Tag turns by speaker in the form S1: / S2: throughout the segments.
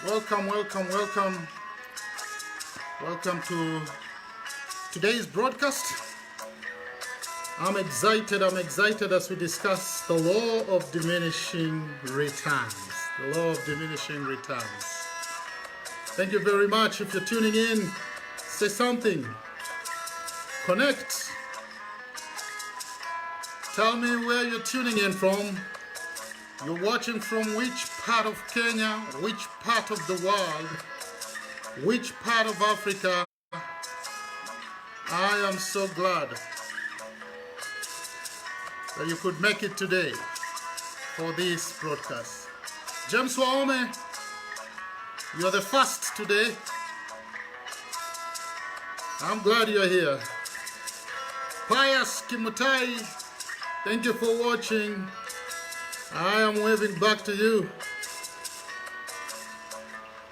S1: Welcome to today's broadcast. I'm excited as we discuss the law of diminishing returns. The law of diminishing returns. Thank you very much. If you're tuning in, say something. Connect. Tell me where you're tuning in from. You're watching from which part of Kenya, which part of the world, which part of Africa. I am so glad that you could make it today for this broadcast. James Waome, you're the first today. I'm glad you're here. Pius Kimutai, thank you for watching. I am waving back to you.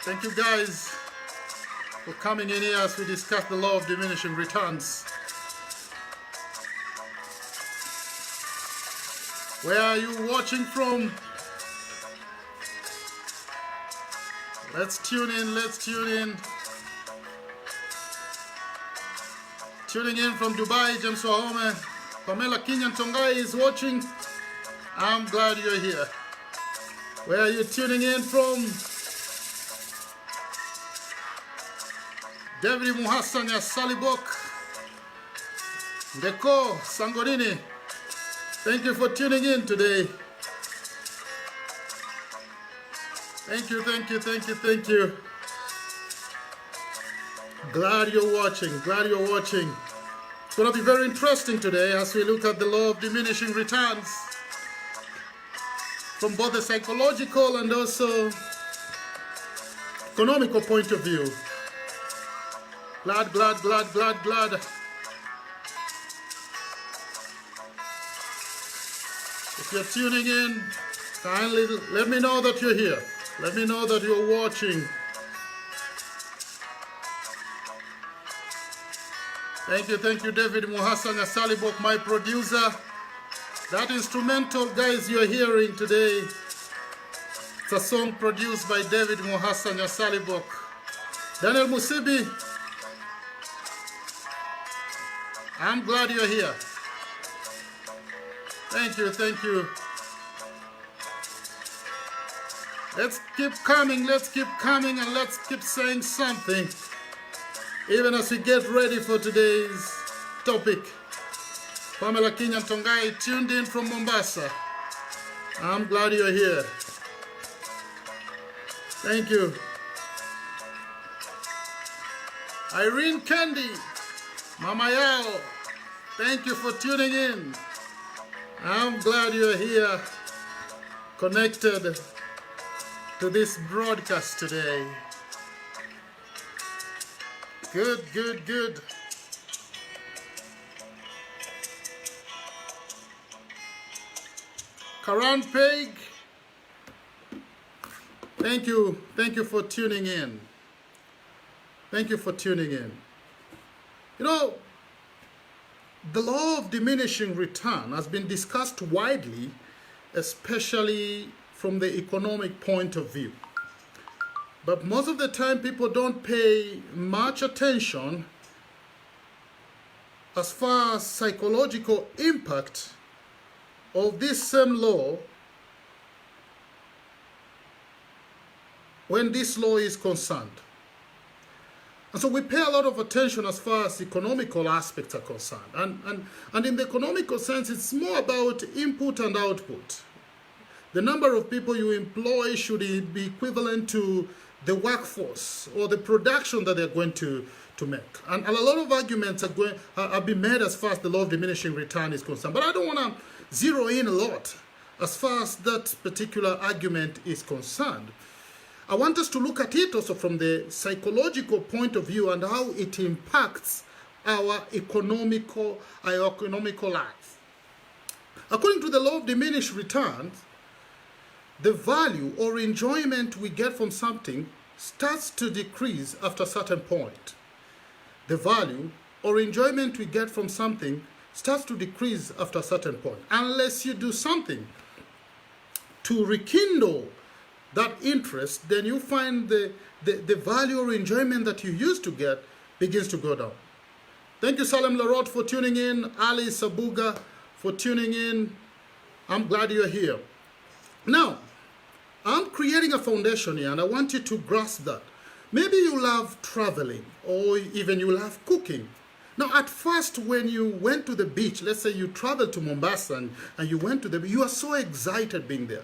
S1: Thank you guys for coming in here as we discuss the law of diminishing returns. Where are you watching from? Let's tune in. Tuning in from Dubai, James Wahome. Pamela Kinyan Tongai is watching. I'm glad you're here. Where are you tuning in from? David Muhassanya Salibok. Deko Sangorini. Thank you for tuning in today. Thank you. Glad you're watching. It's going to be very interesting today as we look at the law of diminishing returns from both the psychological and also economical point of view. Glad. If you're tuning in, kindly let me know that you're here. Let me know that you're watching. Thank you, David Muhassanya Salibok, my producer. That instrumental, guys, you're hearing today, it's a song produced by David Muhassanya Salibok. Daniel Musibi, I'm glad you're here. Thank you. Let's keep coming, and let's keep saying something, even as we get ready for today's topic. Pamela Kinyan Tongai tuned in from Mombasa. I'm glad you're here. Thank you. Irene Candy, Mama Yao, thank you for tuning in. I'm glad you're here, connected to this broadcast today. Good. Karan Peg, thank you for tuning in. You know, the law of diminishing return has been discussed widely, especially from the economic point of view. But most of the time, people don't pay much attention as far as psychological impact of this same law when this law is concerned. And so we pay a lot of attention as far as economical aspects are concerned. And in the economical sense, it's more about input and output. The number of people you employ should be equivalent to the workforce or the production that they're going to make. And a lot of arguments are being made as far as the law of diminishing return is concerned. But I don't want to zero in a lot as far as that particular argument is concerned. I want us to look at it also from the psychological point of view and how it impacts our economical life. According to the law of diminished returns, the value or enjoyment we get from something starts to decrease after a certain point. The value or enjoyment we get from something starts to decrease after a certain point, unless you do something to rekindle that interest, then you find the value or enjoyment that you used to get begins to go down. Thank you, Salem Larot, for tuning in. Ali Sabuga for tuning in. I'm glad you're here. Now, I'm creating a foundation here, and I want you to grasp that. Maybe you love traveling, or even you love cooking. Now, at first, when you went to the beach, let's say you traveled to Mombasa and you went to the beach, you are so excited being there.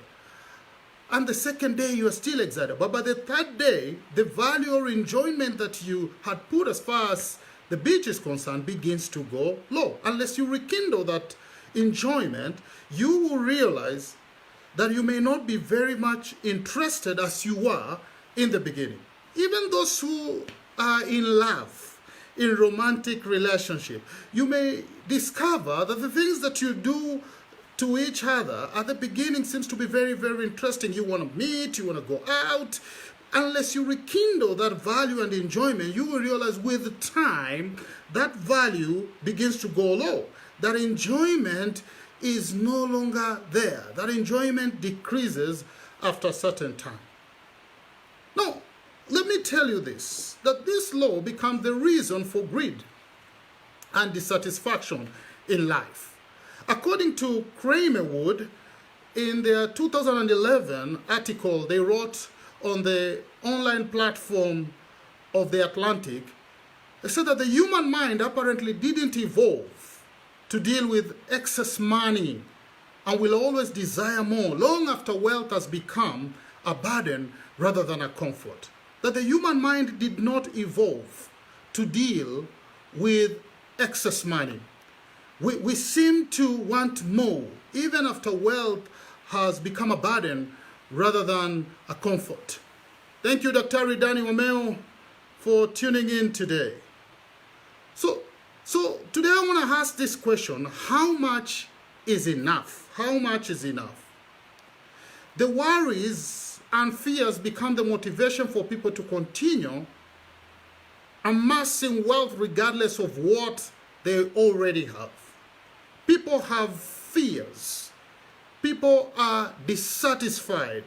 S1: And the second day, you are still excited. But by the third day, the value or enjoyment that you had put as far as the beach is concerned begins to go low. Unless you rekindle that enjoyment, you will realize that you may not be very much interested as you were in the beginning. Even those who are in love, in romantic relationship, you may discover that the things that you do to each other at the beginning seems to be very, very interesting. You want to meet, you want to go out. Unless you rekindle that value and enjoyment, you will realize with time that value begins to go low. That enjoyment is no longer there. That enjoyment decreases after a certain time. Now, let me tell you this, that this law becomes the reason for greed and dissatisfaction in life. According to Kramerwood, in their 2011 article they wrote on the online platform of The Atlantic, they said that the human mind apparently didn't evolve to deal with excess money and will always desire more long after wealth has become a burden rather than a comfort. That the human mind did not evolve to deal with excess money. We seem to want more, even after wealth has become a burden rather than a comfort. Thank you, Dr. Danny Omeo, for tuning in today. So today I want to ask this question: how much is enough? How much is enough? The worries and fears become the motivation for people to continue amassing wealth regardless of what they already have. People have fears. People are dissatisfied.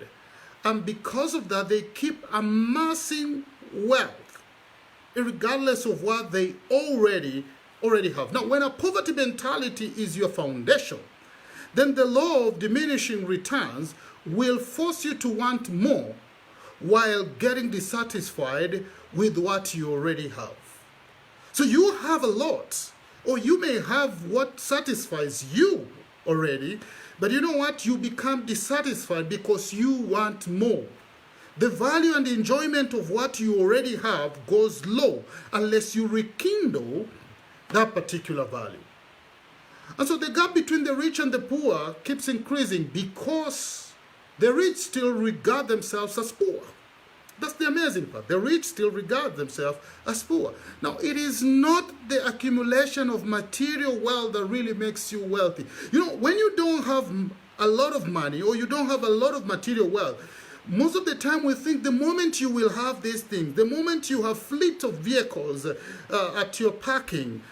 S1: And because of that, they keep amassing wealth regardless of what they already have. Now, when a poverty mentality is your foundation, then the law of diminishing returns will force you to want more while getting dissatisfied with what you already have. So you have a lot, or you may have what satisfies you already, but you know what? You become dissatisfied because you want more. The value and enjoyment of what you already have goes low unless you rekindle that particular value. And so the gap between the rich and the poor keeps increasing because the rich still regard themselves as poor. That's the amazing part. The rich still regard themselves as poor. Now, it is not the accumulation of material wealth that really makes you wealthy. You know, when you don't have a lot of money or you don't have a lot of material wealth, most of the time we think the moment you will have these things, the moment you have fleet of vehicles at your parking,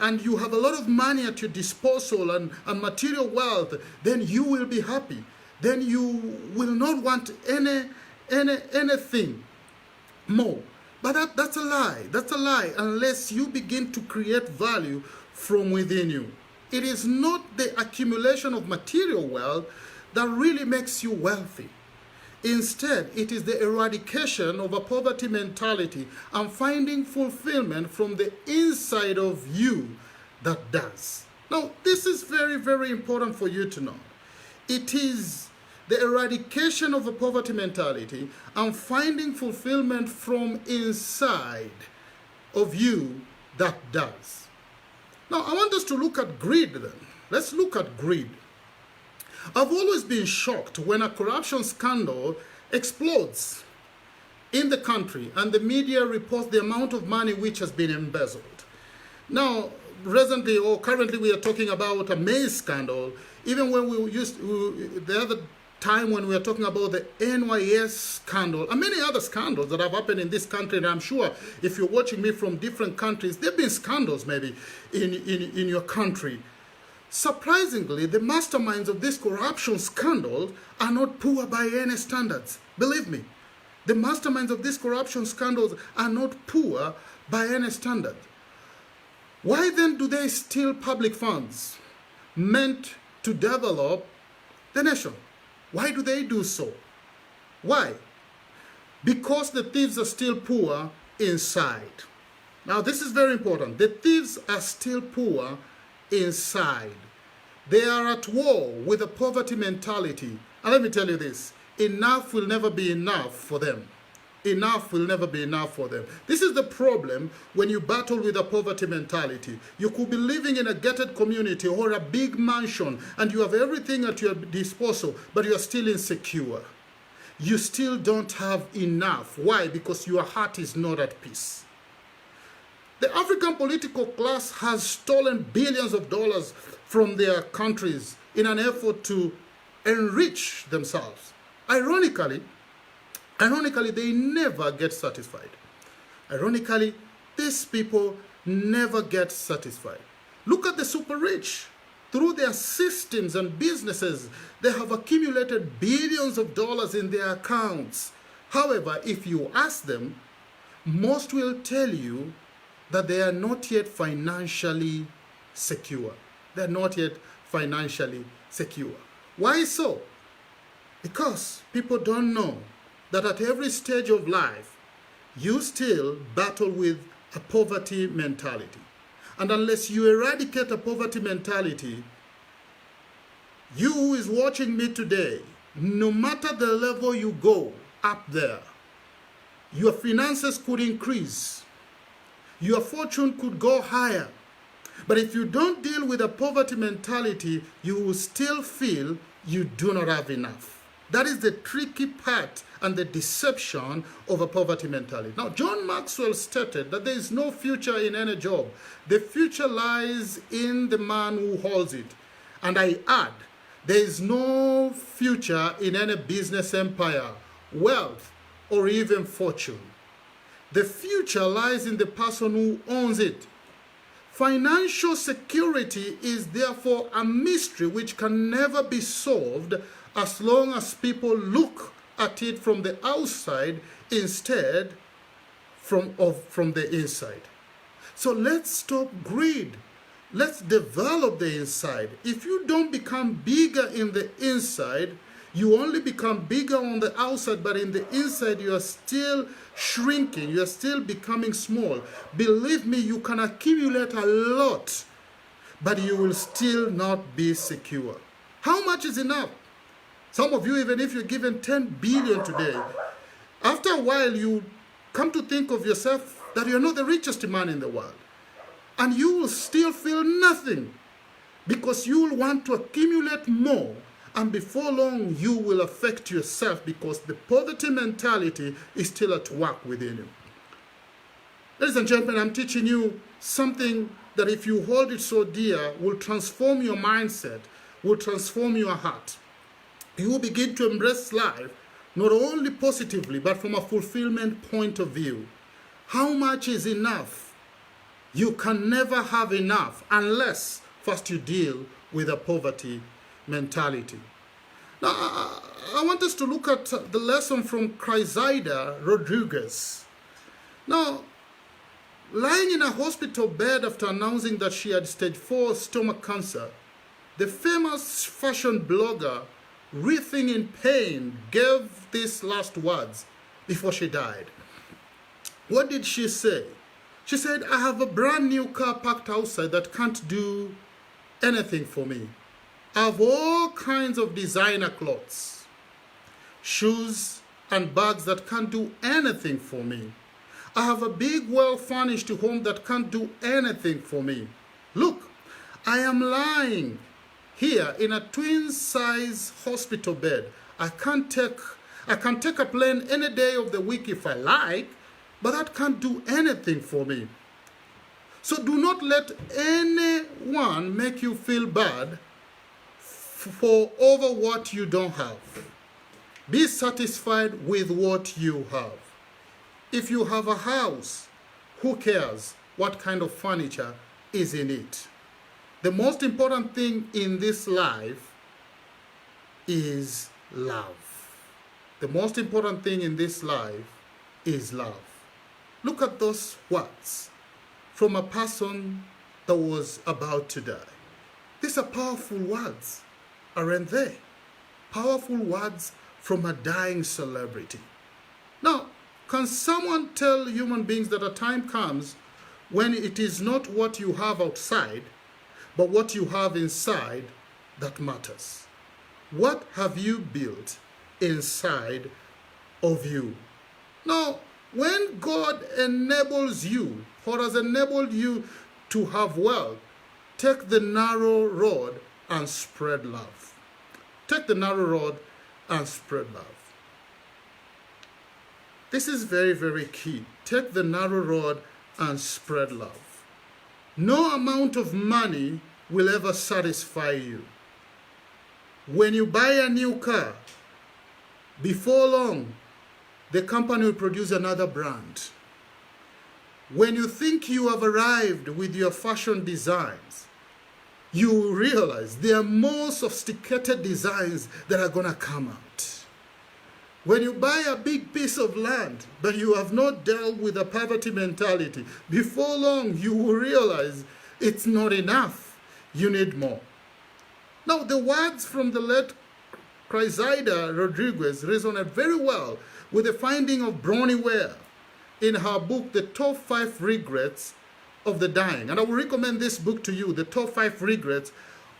S1: and you have a lot of money at your disposal and material wealth, then you will be happy. Then you will not want anything more. But that's a lie. That's a lie unless you begin to create value from within you. It is not the accumulation of material wealth that really makes you wealthy. Instead, it is the eradication of a poverty mentality and finding fulfillment from the inside of you that does. Now, this is very, very important for you to know. It is the eradication of a poverty mentality and finding fulfillment from inside of you that does. Now, I want us to look at greed then. Let's look at greed. I've always been shocked when a corruption scandal explodes in the country and the media reports the amount of money which has been embezzled. Now, recently or currently we are talking about a maize scandal. Even when the other time when we are talking about the NYS scandal and many other scandals that have happened in this country, and I'm sure if you're watching me from different countries, there have been scandals maybe in your country. Surprisingly, the masterminds of this corruption scandal are not poor by any standards. Believe me, the masterminds of these corruption scandals are not poor by any standard. Why then do they steal public funds meant to develop the nation? Why do they do so? Why? Because the thieves are still poor inside. Now, this is very important. The thieves are still poor inside. They are at war with a poverty mentality. And let me tell you this, enough will never be enough for them. Enough will never be enough for them. This is the problem when you battle with a poverty mentality. You could be living in a gated community or a big mansion and you have everything at your disposal, but you are still insecure. You still don't have enough. Why? Because your heart is not at peace. The African political class has stolen billions of dollars from their countries in an effort to enrich themselves. Ironically, they never get satisfied. Ironically, these people never get satisfied. Look at the super rich. Through their systems and businesses, they have accumulated billions of dollars in their accounts. However, if you ask them, most will tell you that they are not yet financially secure. They are not yet financially secure. Why so? Because people don't know that at every stage of life, you still battle with a poverty mentality. And unless you eradicate a poverty mentality, you who is watching me today, no matter the level you go up there, your finances could increase. Your fortune could go higher. But if you don't deal with a poverty mentality, you will still feel you do not have enough. That is the tricky part and the deception of a poverty mentality. Now, John Maxwell stated that there is no future in any job. The future lies in the man who holds it. And I add, there is no future in any business empire, wealth, or even fortune. The future lies in the person who owns it. Financial security is therefore a mystery which can never be solved as long as people look at it from the outside instead from the inside. So let's stop greed. Let's develop the inside. If you don't become bigger in the inside, you only become bigger on the outside, but in the inside you are still shrinking. You are still becoming small. Believe me, you can accumulate a lot, but you will still not be secure. How much is enough? Some of you, even if you're given 10 billion today, after a while you come to think of yourself that you're not the richest man in the world. And you will still feel nothing because you will want to accumulate more. And before long, you will affect yourself because the poverty mentality is still at work within you. Ladies and gentlemen, I'm teaching you something that if you hold it so dear, will transform your mindset, will transform your heart. You will begin to embrace life, not only positively, but from a fulfillment point of view. How much is enough? You can never have enough unless first you deal with a poverty mentality. Now, I want us to look at the lesson from Crisida Rodriguez. Now, lying in a hospital bed after announcing that she had stage 4 stomach cancer, the famous fashion blogger, writhing in pain, gave these last words before she died. What did she say? She said, "I have a brand new car parked outside that can't do anything for me. I have all kinds of designer clothes, shoes, and bags that can't do anything for me. I have a big, well-furnished home that can't do anything for me. Look, I am lying here in a twin-size hospital bed. I can take a plane any day of the week if I like, but that can't do anything for me. So do not let anyone make you feel bad for over what you don't have. Be satisfied with what you have. If you have a house, who cares what kind of furniture is in it? The most important thing in this life is love. The most important thing in this life is love. Look at those words from a person that was about to die. These are powerful words, aren't they? Powerful words from a dying celebrity. Now, can someone tell human beings that a time comes when it is not what you have outside, but what you have inside that matters? What have you built inside of you? Now, when God enables you, or has enabled you to have wealth, take the narrow road and spread love. Take the narrow road and spread love. This is very, very key. Take the narrow road and spread love. No amount of money will ever satisfy you. When you buy a new car, before long, the company will produce another brand. When you think you have arrived with your fashion designs, you will realize there are more sophisticated designs that are going to come out. When you buy a big piece of land, but you have not dealt with a poverty mentality, before long you will realize it's not enough. You need more. Now, the words from the late Cressida Rodriguez resonate very well with the finding of Bronnie Ware in her book, The Top 5 Regrets of the Dying. And I will recommend this book to you, The Top 5 Regrets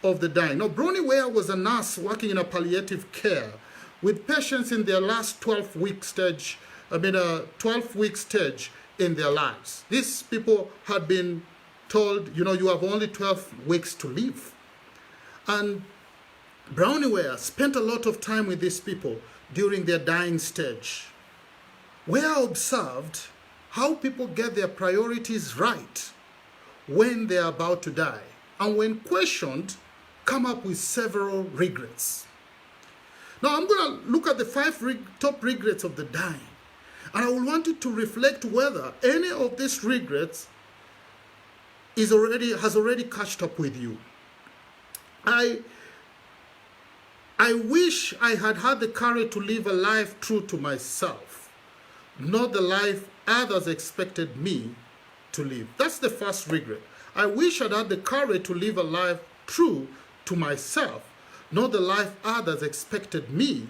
S1: of the Dying. Now, Bronnie Ware was a nurse working in a palliative care with patients in their last 12-week stage, 12-week stage in their lives. These people had been told, you have only 12 weeks to live. And Bronnie Ware spent a lot of time with these people during their dying stage. Ware observed how people get their priorities right when they are about to die, and when questioned, come up with several regrets. Now, I'm going to look at the 5 top regrets of the dying, and I will want you to reflect whether any of these regrets has already catched up with you. I wish I had had the courage to live a life true to myself, not the life others expected me to live. That's the first regret. I wish I'd had the courage to live a life true to myself, not the life others expected me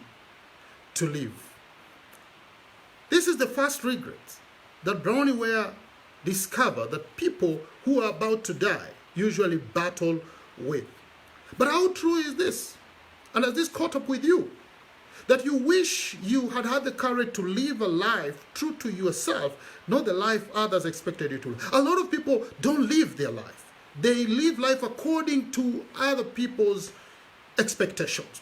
S1: to live. This is the first regret that Bronnie Ware discovered that people who are about to die usually battle with. But how true is this? And has this caught up with you? That you wish you had had the courage to live a life true to yourself, not the life others expected you to live. A lot of people don't live their life. They live life according to other people's expectations.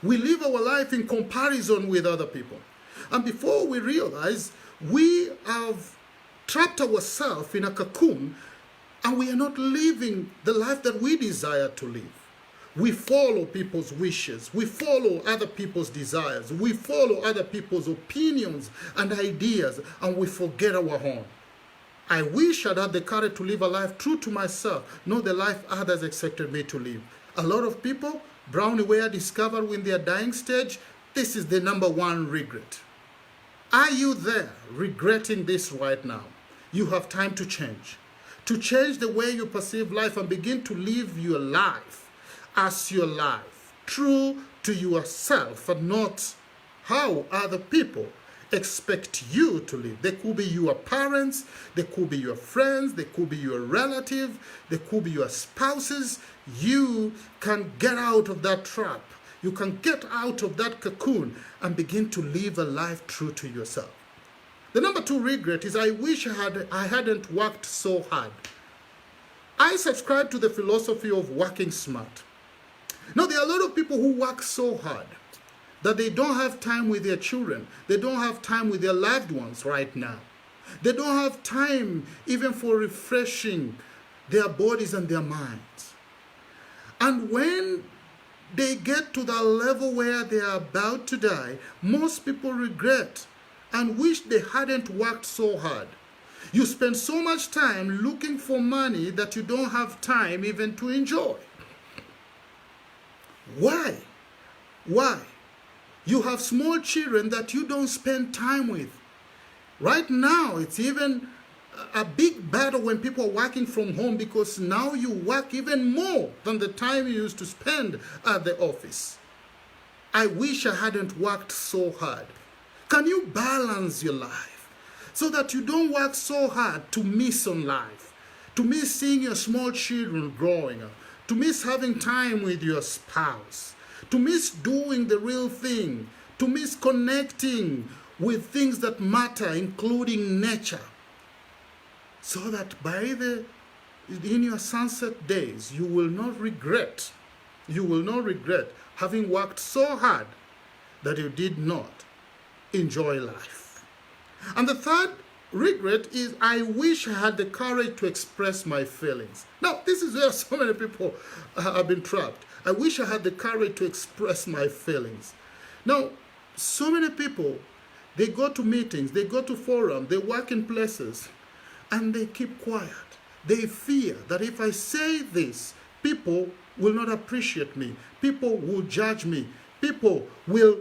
S1: We live our life in comparison with other people. And before we realize, we have trapped ourselves in a cocoon, and we are not living the life that we desire to live. We follow people's wishes. We follow other people's desires. We follow other people's opinions and ideas, and we forget our own. I wish I'd had the courage to live a life true to myself, not the life others expected me to live. A lot of people, Bronnie Ware discovered in their dying stage, this is the number 1 regret. Are you there regretting this right now? You have time to change the way you perceive life and begin to live your life as your life, true to yourself and not how other people expect you to live. They could be your parents, they could be your friends, they could be your relatives, they could be your spouses. You can get out of that trap. You can get out of that cocoon and begin to live a life true to yourself. The number 2 regret is I wish I hadn't worked so hard. I subscribe to the philosophy of working smart. Now, there are a lot of people who work so hard that they don't have time with their children. They don't have time with their loved ones right now. They don't have time even for refreshing their bodies and their minds. And when they get to that level where they are about to die, most people regret and wish they hadn't worked so hard. You spend so much time looking for money that you don't have time even to enjoy. Why? Why? You have small children that you don't spend time with. Right now, it's even a big battle when people are working from home, because now you work even more than the time you used to spend at the office. I wish I hadn't worked so hard. Can you balance your life so that you don't work so hard to miss on life, to miss seeing your small children growing up, to miss having time with your spouse, to miss doing the real thing, to miss connecting with things that matter, including nature, so that in your sunset days, you will not regret having worked so hard that you did not enjoy life. And the third regret is, I wish I had the courage to express my feelings. Now, this is where so many people have been trapped. I wish I had the courage to express my feelings. Now, so many people, they go to meetings, they go to forums, they work in places, and they keep quiet. They fear that if I say this, people will not appreciate me. People will judge me. People will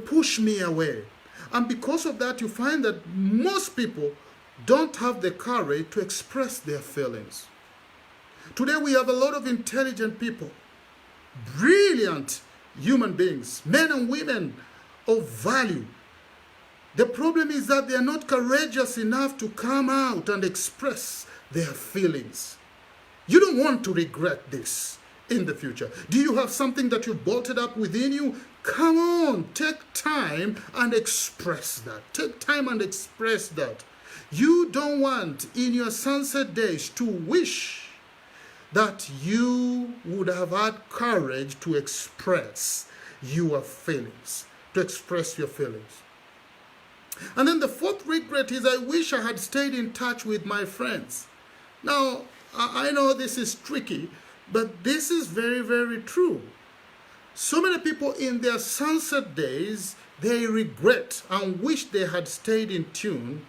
S1: push me away. And because of that, you find that most people don't have the courage to express their feelings. Today we have a lot of intelligent people, brilliant human beings, men and women of value. The problem is that they are not courageous enough to come out and express their feelings. You don't want to regret this in the future. Do you have something that you've bolted up within you? Come on, take time and express that. Take time and express that. You don't want in your sunset days to wish that you would have had courage to express your feelings, to express your feelings. And then the fourth regret is, I wish I had stayed in touch with my friends. Now, I know this is tricky, but this is very, very true. So many people in their sunset days, they regret and wish they had stayed in tune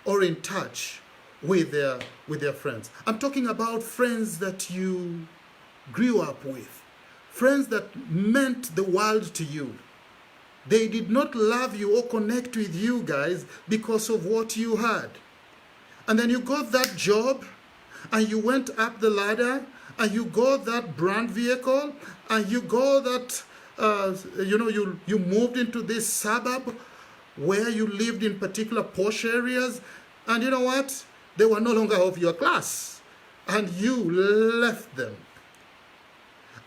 S1: or in touch with their friends. I'm talking about friends that you grew up with, friends that meant the world to you. They did not love you or connect with you guys because of what you had. And then you got that job, and you went up the ladder, and you got that brand vehicle, and you got that, you moved into this suburb where you lived in particular posh areas, and you know what? They were no longer of your class, and you left them.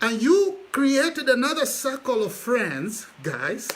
S1: And you created another circle of friends, guys,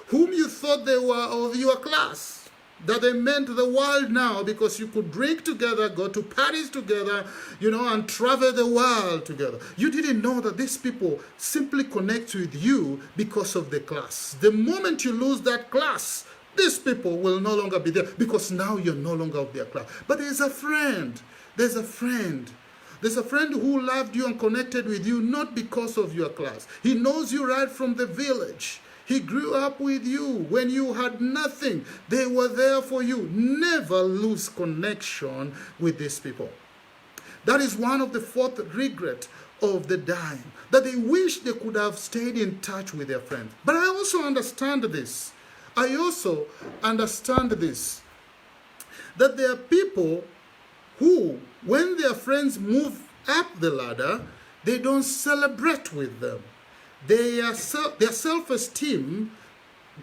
S1: whom you thought they were of your class, that they meant the world now because you could drink together, go to parties together, and travel the world together. You didn't know that these people simply connect with you because of the class. The moment you lose that class, these people will no longer be there because now you're no longer of their class. But there's a friend. There's a friend who loved you and connected with you not because of your class. He knows you right from the village. He grew up with you when you had nothing. They were there for you. Never lose connection with these people. That is one of the fourth regret of the dying, that they wish they could have stayed in touch with their friends. But I also understand this. That there are people who, when their friends move up the ladder, they don't celebrate with them. Their self-esteem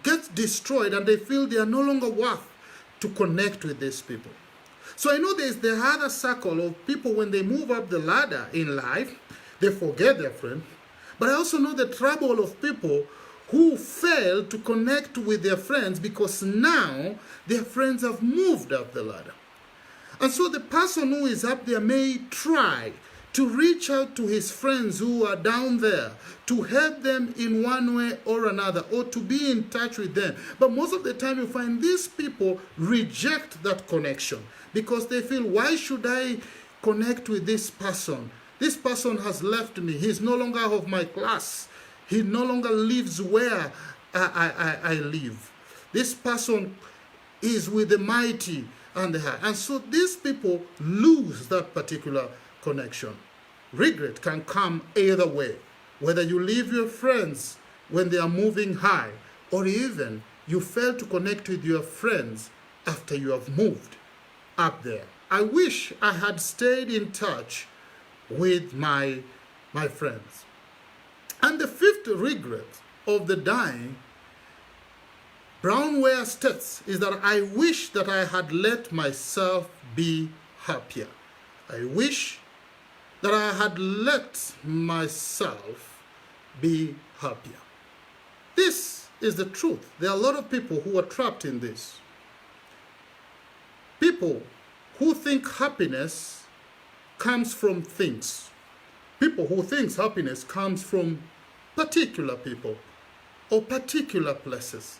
S1: gets destroyed, and they feel they are no longer worth to connect with these people. So I know there's the other circle of people, when they move up the ladder in life, they forget their friend. But I also know the trouble of people who fail to connect with their friends because now their friends have moved up the ladder. And so the person who is up there may try to reach out to his friends who are down there, to help them in one way or another, or to be in touch with them. But most of the time you find these people reject that connection because they feel, why should I connect with this person? This person has left me. He's no longer of my class. He no longer lives where I live. This person is with the mighty and the high. And so these people lose that particular connection. Regret can come either way, whether you leave your friends when they are moving high, or even you fail to connect with your friends after you have moved up there. I wish I had stayed in touch with my friends. And the fifth regret of the dying, Brownware states, is that I wish that I had let myself be happier. I wish that I had let myself be happier. This is the truth. There are a lot of people who are trapped in this. People who think happiness comes from things. People who think happiness comes from particular people or particular places.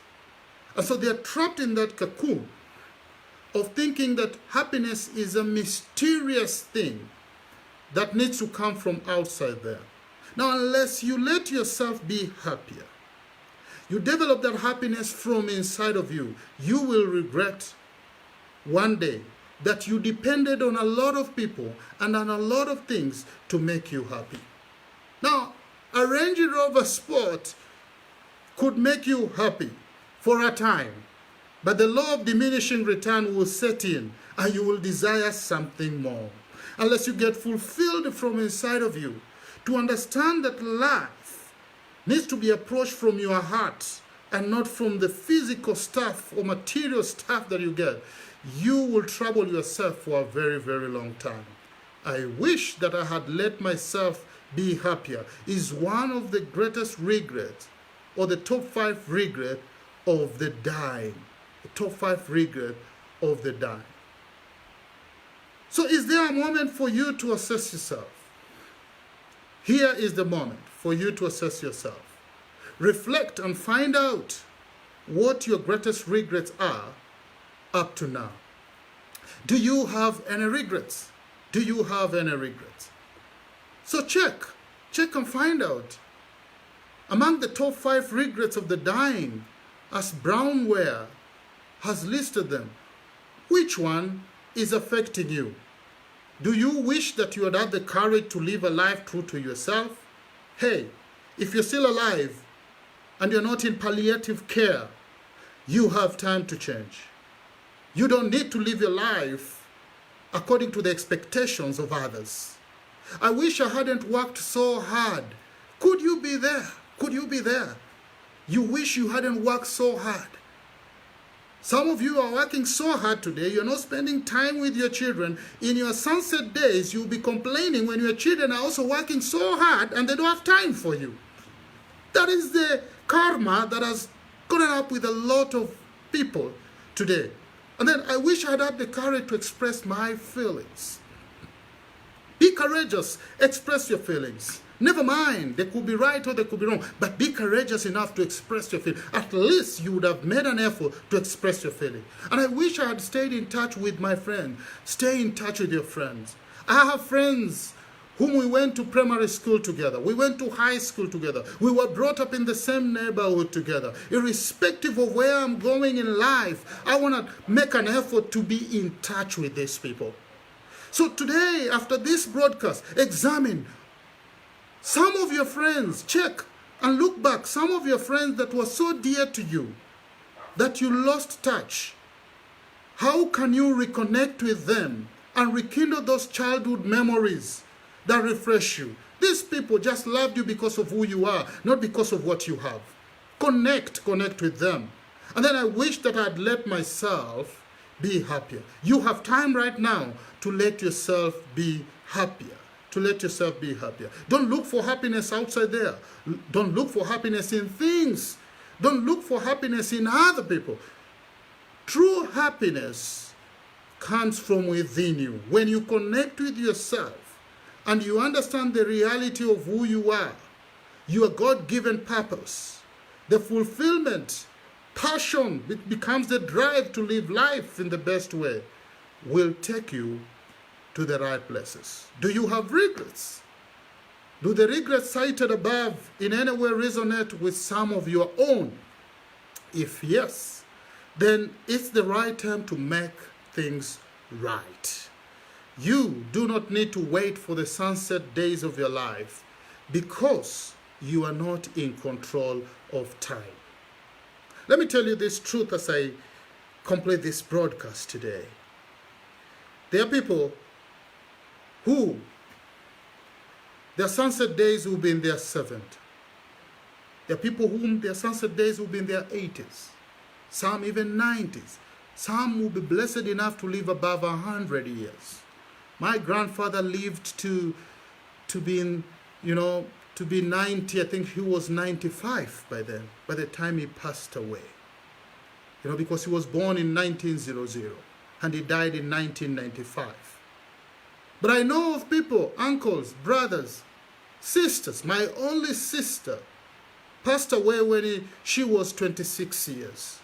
S1: And so they are trapped in that cocoon of thinking that happiness is a mysterious thing that needs to come from outside there. Now, unless you let yourself be happier, you develop that happiness from inside of you, you will regret one day that you depended on a lot of people and on a lot of things to make you happy. Now, a Range Rover Sport could make you happy for a time, but the law of diminishing return will set in and you will desire something more. Unless you get fulfilled from inside of you to understand that life needs to be approached from your heart and not from the physical stuff or material stuff that you get, you will trouble yourself for a very, very long time. I wish that I had let myself be happier is one of the greatest regrets, or the top 5 regret of the dying. The top 5 regret of the dying. So is there a moment for you to assess yourself? Here is the moment for you to assess yourself. Reflect and find out what your greatest regrets are up to now. Do you have any regrets? Do you have any regrets? So check and find out. Among the top 5 regrets of the dying, as Brownware has listed them, which one is affecting you? Do you wish that you had had the courage to live a life true to yourself? Hey, if you're still alive and you're not in palliative care, you have time to change. You don't need to live your life according to the expectations of others. I wish I hadn't worked so hard. Could you be there? Could you be there? You wish you hadn't worked so hard. Some of you are working so hard today, you're not spending time with your children. In your sunset days, you'll be complaining when your children are also working so hard and they don't have time for you. That is the karma that has gotten up with a lot of people today. And then I wish I had the courage to express my feelings. Be courageous, express your feelings. Never mind, they could be right or they could be wrong, but be courageous enough to express your feelings. At least you would have made an effort to express your feelings. And I wish I had stayed in touch with my friends. Stay in touch with your friends. I have friends whom we went to primary school together. We went to high school together. We were brought up in the same neighborhood together. Irrespective of where I'm going in life, I want to make an effort to be in touch with these people. So today, after this broadcast, examine some of your friends, check and look back. Some of your friends that were so dear to you that you lost touch. How can you reconnect with them and rekindle those childhood memories that refresh you? These people just loved you because of who you are, not because of what you have. Connect with them. And then I wish that I'd let myself be happier. You have time right now to let yourself be happier. To let yourself be happier. Don't look for happiness outside there. Don't look for happiness in things. Don't look for happiness in other people. True happiness comes from within you. When you connect with yourself and you understand the reality of who you are, your God-given purpose, the fulfillment, passion, it becomes the drive to live life in the best way, will take you to the right places. Do you have regrets? Do the regrets cited above in any way resonate with some of your own? If yes, then it's the right time to make things right. You do not need to wait for the sunset days of your life because you are not in control of time. Let me tell you this truth as I complete this broadcast today. There are people who their sunset days will be in their 70s. There are people whom their sunset days will be in their 80s, some even 90s. Some will be blessed enough to live above 100 years. My grandfather lived to be 90. I think he was 95 by then, by the time he passed away. Because he was born in 1900 and he died in 1995. But I know of people, uncles, brothers, sisters. My only sister passed away when she was 26 years.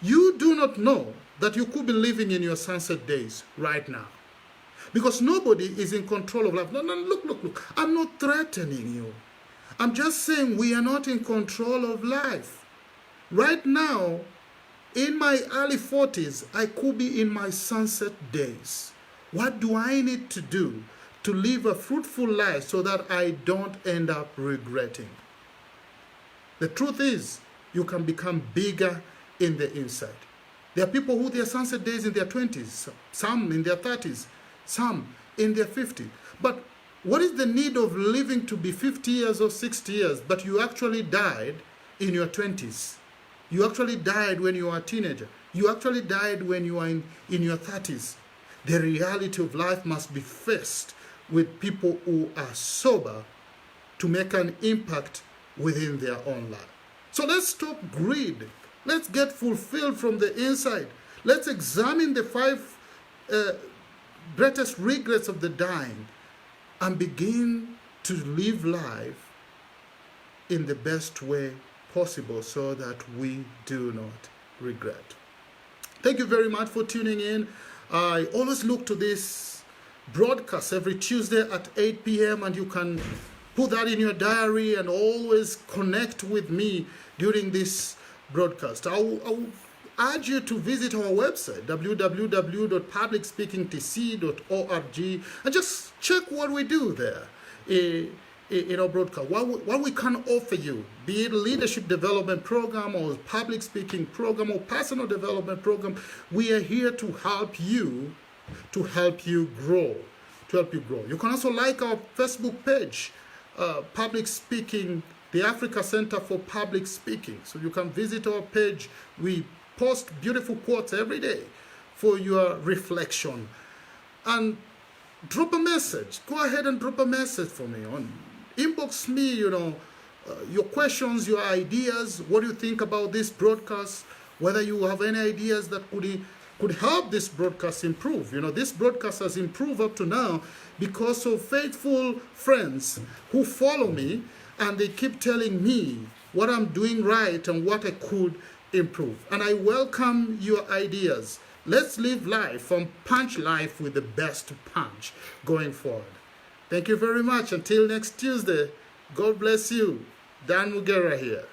S1: You do not know that you could be living in your sunset days right now. Because nobody is in control of life. No, look. I'm not threatening you. I'm just saying we are not in control of life. Right now, in my early 40s, I could be in my sunset days. What do I need to do to live a fruitful life so that I don't end up regretting? The truth is, you can become bigger in the inside. There are people who their sunset days in their 20s, some in their 30s, some in their 50s. But what is the need of living to be 50 years or 60 years, but you actually died in your 20s? You actually died when you were a teenager. You actually died when you were in your 30s. The reality of life must be faced with people who are sober to make an impact within their own life. So let's stop greed. Let's get fulfilled from the inside. Let's examine the 5 greatest regrets of the dying and begin to live life in the best way possible so that we do not regret. Thank you very much for tuning in. I always look to this broadcast every Tuesday at 8 p.m. and you can put that in your diary and always connect with me during this broadcast. I will urge you to visit our website, www.publicspeakingtc.org, and just check what we do there in our broadcast, what we can offer you, be it a leadership development program or public speaking program or personal development program. We are here to help you grow. You can also like our Facebook page, Public Speaking, the Africa Center for Public Speaking. So you can visit our page. We post beautiful quotes every day for your reflection. And drop a message. Go ahead and drop a message for me. Inbox me, your questions, your ideas. What do you think about this broadcast? Whether you have any ideas that could help this broadcast improve. This broadcast has improved up to now because of faithful friends who follow me and they keep telling me what I'm doing right and what I could improve. And I welcome your ideas. Let's live life and punch life with the best punch going forward. Thank you very much. Until next Tuesday, God bless you. Dan Mugera here.